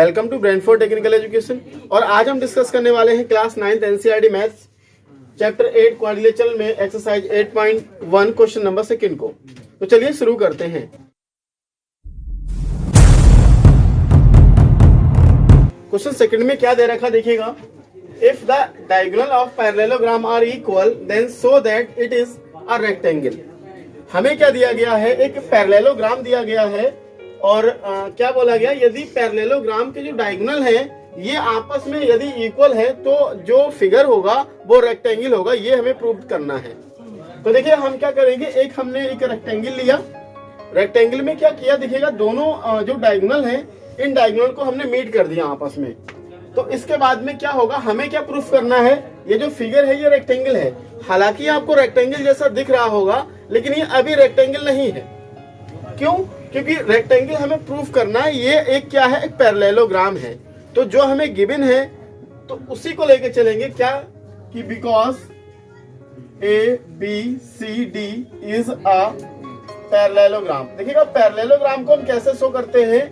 Welcome to Brainford technical education. और आज हम डिस्कस करने वाले हैं class 9th NCERT maths chapter 8 quadrilateral में एक्सरसाइज 8.1 क्वेश्चन नंबर 2 को। तो चलिए शुरू करते हैं। क्वेश्चन सेकंड में क्या दे रखा देखिएगा, if the diagonal of parallelogram are equal then so that it is a rectangle. हमें क्या दिया गया है, एक पैरेललोग्राम दिया गया है और क्या बोला गया, यदि पैरेललोग्राम के जो डायगोनल है ये आपस में यदि इक्वल है तो जो फिगर होगा वो रेक्टेंगल होगा। ये हमें प्रूव करना है। तो देखिए हम क्या करेंगे, एक हमने एक रेक्टेंगल लिया, रेक्टेंगल में क्या किया देखिएगा, दोनों जो डायगोनल है इन डायगोनल को हमने मीट कर दिया आपस में। तो इसके बाद में क्या होगा, हमें क्या प्रूफ करना है, ये जो फिगर है ये रेक्टेंगल है। हालांकि आपको रेक्टेंगल जैसा दिख रहा होगा लेकिन ये अभी रेक्टेंगल नहीं है। क्यों? क्योंकि रेक्टेंगल हमें प्रूफ करना है, ये एक क्या है, एक पैरेललोग्राम है। तो जो हमें गिवन है तो उसी को लेके चलेंगे, क्या कि because ABCD is a parallelogram. देखिएगा पैरेललोग्राम को हम कैसे शो करते हैं,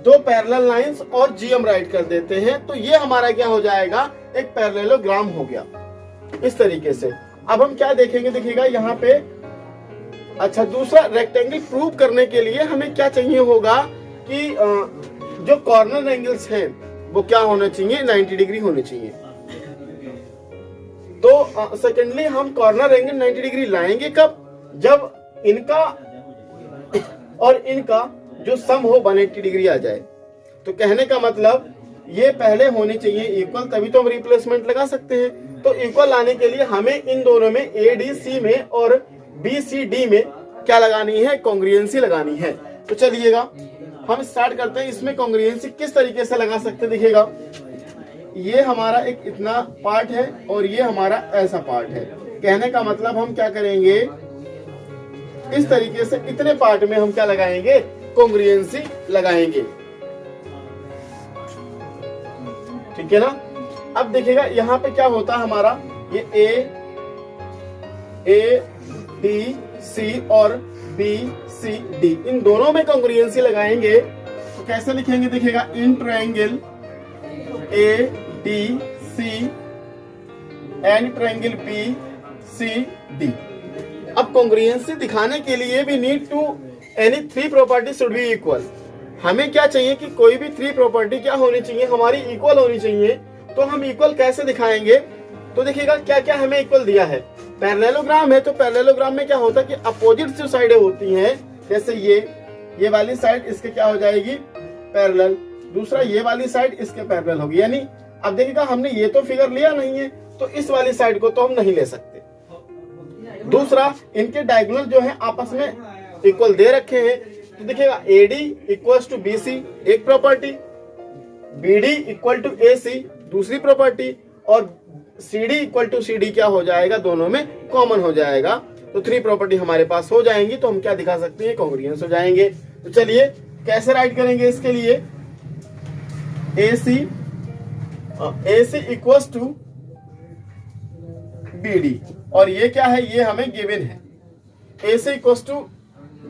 दो पैरेलल लाइंस और G हम राइट कर देते हैं तो ये हमारा क्या हो जाएगा, एक पैरेललोग्राम हो गया इस तरीके से। अब हम क्या देखेंगे, देखिएगा यहाँ पे अच्छा दूसरा रेक्टेंगल प्रूव करने के लिए हमें क्या चाहिए होगा कि जो कॉर्नर एंगल्स हैं वो क्या होने चाहिए, 90 डिग्री होने चाहिए। तो सेकेंडली हम कॉर्नर एंगल 90 डिग्री लाएंगे कब, जब इनका और इनका जो सम हो 180 डिग्री आ जाए। तो कहने का मतलब ये पहले होनी चाहिए इक्वल, तभी तो हम रिप्लेसमेंट लगा सकते हैं। तो इक्वल लाने के लिए हमें इन दोनों में ADC में और BCD में क्या लगानी है, कॉन्ग्रुएंसी लगानी है। तो चलिएगा हम स्टार्ट करते हैं। इसमें कॉन्ग्रुएंसी किस तरीके से लगा सकते हैं, देखिएगा ये हमारा एक इतना पार्ट है और ये हमारा ऐसा पार्ट है। कहने का मतलब हम क्या करेंगे, इस तरीके से इतने पार्ट में हम क्या लगाएंगे, कॉन्ग्रुएंसी लगाएंगे। ठीक है ना। अब देखिएगा यहाँ पे क्या होता है हमारा, ये A B C और B C D इन दोनों में कॉन्ग्रुएंसी लगाएंगे। तो कैसे लिखेंगे, देखिएगा in triangle ADC and triangle BCD। अब कॉन्ग्रुएंसी दिखाने के लिए भी need to any 3 property should be equal. हमें क्या चाहिए कि कोई भी 3 प्रॉपर्टी क्या होनी चाहिए, हमारी इक्वल होनी चाहिए। तो हम इक्वल कैसे दिखाएंगे, तो देखिएगा क्या क्या हमें इक्वल दिया है। पैरेललोग्राम है तो पैरेललोग्राम में क्या होता है कि अपोजिट जो साइडें होती हैं, जैसे ये वाली साइड इसके क्या हो जाएगी, पैरेलल, दूसरा ये वाली साइड इसके पैरेलल होगी। यानी अब देखिएगा हमने ये तो फिगर लिया नहीं है तो इस वाली साइड को तो हम नहीं ले सकते। दूसरा इनके डायगोनल जो है आपस में इक्वल दे रखे हैं। तो देखिएगा AD इक्वल्स टू BC एक property, BD equal to AC दूसरी प्रॉपर्टी और CD इक्वल टू CD क्या हो जाएगा, दोनों में कॉमन हो जाएगा। तो 3 प्रॉपर्टी हमारे पास हो जाएंगी। तो हम क्या दिखा सकते हैं, कॉन्ग्रुएंस हो जाएंगे। तो चलिए कैसे राइट करेंगे इसके लिए, AC इक्वल्स टू BD और ये क्या है, ये हमें गिवन है। AC इक्वल्स टू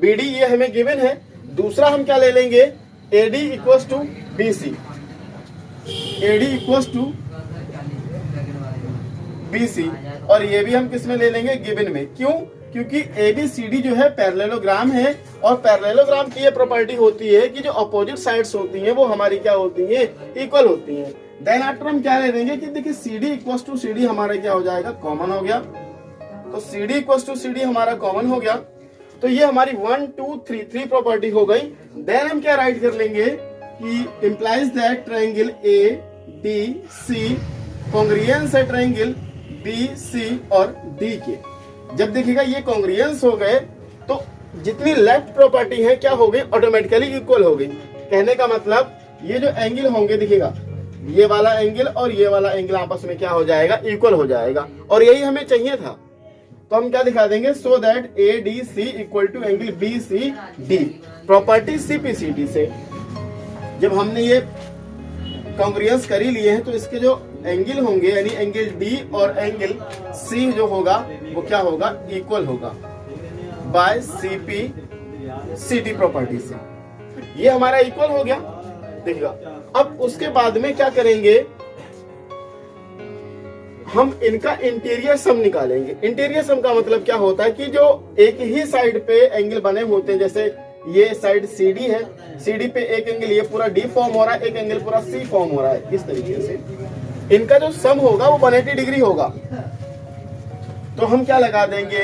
BD ये हमें गिवन है। दूसरा हम क्या ले लेंगे, AD equals to BC, AD equals to BC और ये भी हम किस में ले लेंगे, गिवन में। क्यों? क्योंकि ABCD जो है पैरेललोग्राम है और पैरेललोग्राम की ये प्रॉपर्टी होती है कि जो अपोजिट साइड्स होती हैं वो हमारी क्या होती हैं, इक्वल होती हैं। देन आफ्टर हम क्या ले लेंगे कि देखिए CD इक्वल्स टू CD हमारा क्या हो जाएगा, कॉमन हो गया। तो CD इक्वल्स टू CD हमारा कॉमन हो गया। तो ये हमारी 1 2 3 प्रॉपर्टी हो गई। देन हम क्या राइट कर लेंगे कि implies that triangle ADC congruence है ट्रायंगल BC और D के। जब देखिएगा ये कॉन्ग्रुएंस हो गए तो जितनी लेफ्ट प्रॉपर्टी है क्या हो गई, ऑटोमेटिकली इक्वल हो गई। कहने का मतलब ये जो एंगल होंगे, देखिएगा ये वाला एंगल और ये वाला एंगल आपस में क्या हो जाएगा, इक्वल हो जाएगा। और यही हमें चाहिए था। तो हम क्या दिखा देंगे, so that ADC equal to angle BCD property CPCD से। जब हमने ये कॉन्ग्रुएंस कर ही लिए हैं तो इसके जो एंगल होंगे यानी एंगल D और एंगल C जो होगा वो क्या होगा, इक्वल होगा बाय CPCD प्रॉपर्टी से। ये हमारा इक्वल हो गया। देखिएगा अब उसके बाद में क्या करेंगे, हम इनका इंटीरियर सम निकालेंगे। इंटीरियर सम का मतलब क्या होता है कि जो एक ही साइड पे एंगल बने होते हैं, जैसे ये साइड CD है, CD पे एक एंगल ये पूरा D फॉर्म हो रहा है, एक एंगल पूरा C फॉर्म हो रहा है, इस तरीके से इनका जो सम होगा वो 180 डिग्री होगा। तो हम क्या लगा देंगे,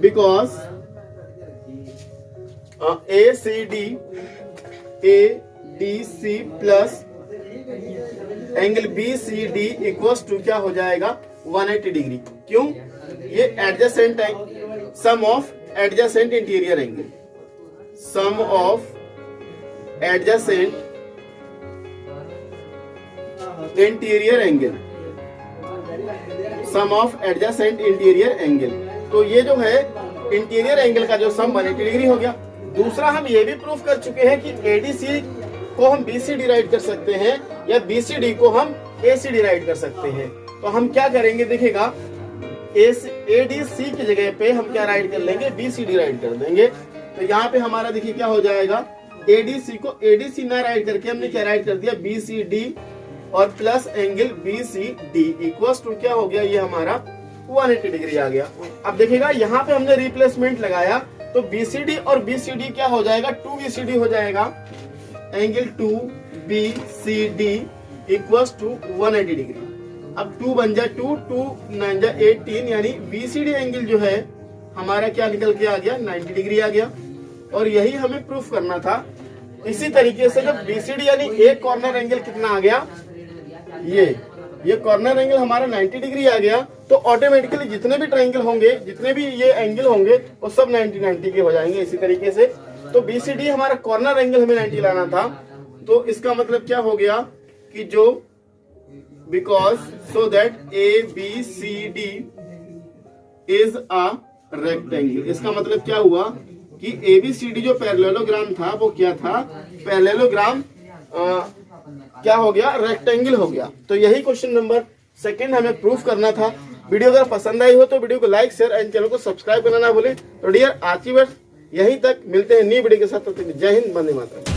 because ADC plus angle BCD equals to क्या हो जाएगा 180 डिग्री। क्यों, ये एडजेसेंट है, sum of adjacent interior angle, sum of adjacent interior angle, sum of adjacent interior angle. तो ये जो है इंटीरियर एंगल का जो सम 180 डिग्री हो गया। दूसरा हम ये भी प्रूफ कर चुके हैं कि ADC को हम BCD राइट कर सकते हैं या BCD को हम ACD राइट कर सकते हैं। तो हम क्या करेंगे, देखिएगा ADC की जगह पे हम क्या राइट कर लेंगे, BCD राइट कर देंगे। तो यहाँ पे हमारा देखिए क्या हो जाएगा, ADC को ADC ना राइट करके हमने क्या राइट कर दिया, BCD और plus angle BCD equals to क्या हो गया, ये हमारा 180 डिग्री आ गया। अब देखिएगा यहाँ पे हमने रिप्लेसमेंट लगाया तो BCD और BCD क्या हो जाएगा, 2BCD हो जाएगा, angle 2BCD equals to 180 degree. अब 2 बन जाए 2, 2 9 जा 18, यानी BCD एंगल जो है हमारा क्या निकल के आ गया, 90 डिग्री आ गया। और यही हमें प्रूफ करना था। इसी तरीके से जब BCD यानी एक कॉर्नर एंगल कितना आ गया, ये कॉर्नर एंगल हमारा 90 डिग्री आ गया, तो ऑटोमेटिकली जितने भी ट्रायंगल होंगे, जितने भी ये एंगल होंगे वो सब 90 के हो जाएंगे। इसी तरीके से तो BCD हमारा कॉर्नर एंगल हमें 90 लाना था, तो इसका मतलब क्या हो गया कि जो because so that ABCD is a rectangle. इसका मतलब क्या हुआ कि ABCD जो पैरेललोग्राम था वो क्या था, पैरेललोग्राम क्या हो गया, रेक्टेंगल हो गया। तो यही क्वेश्चन नंबर 2 हमें प्रूफ करना था। वीडियो अगर पसंद आई हो तो वीडियो को लाइक, शेयर एंड चैनल को सब्सक्राइब करना ना भूलें। तो डियर आर्चिवर्स, यहीं तक मिलते हैं न्यू वीडियो के साथ। जय हिंद, वंदे मातरम।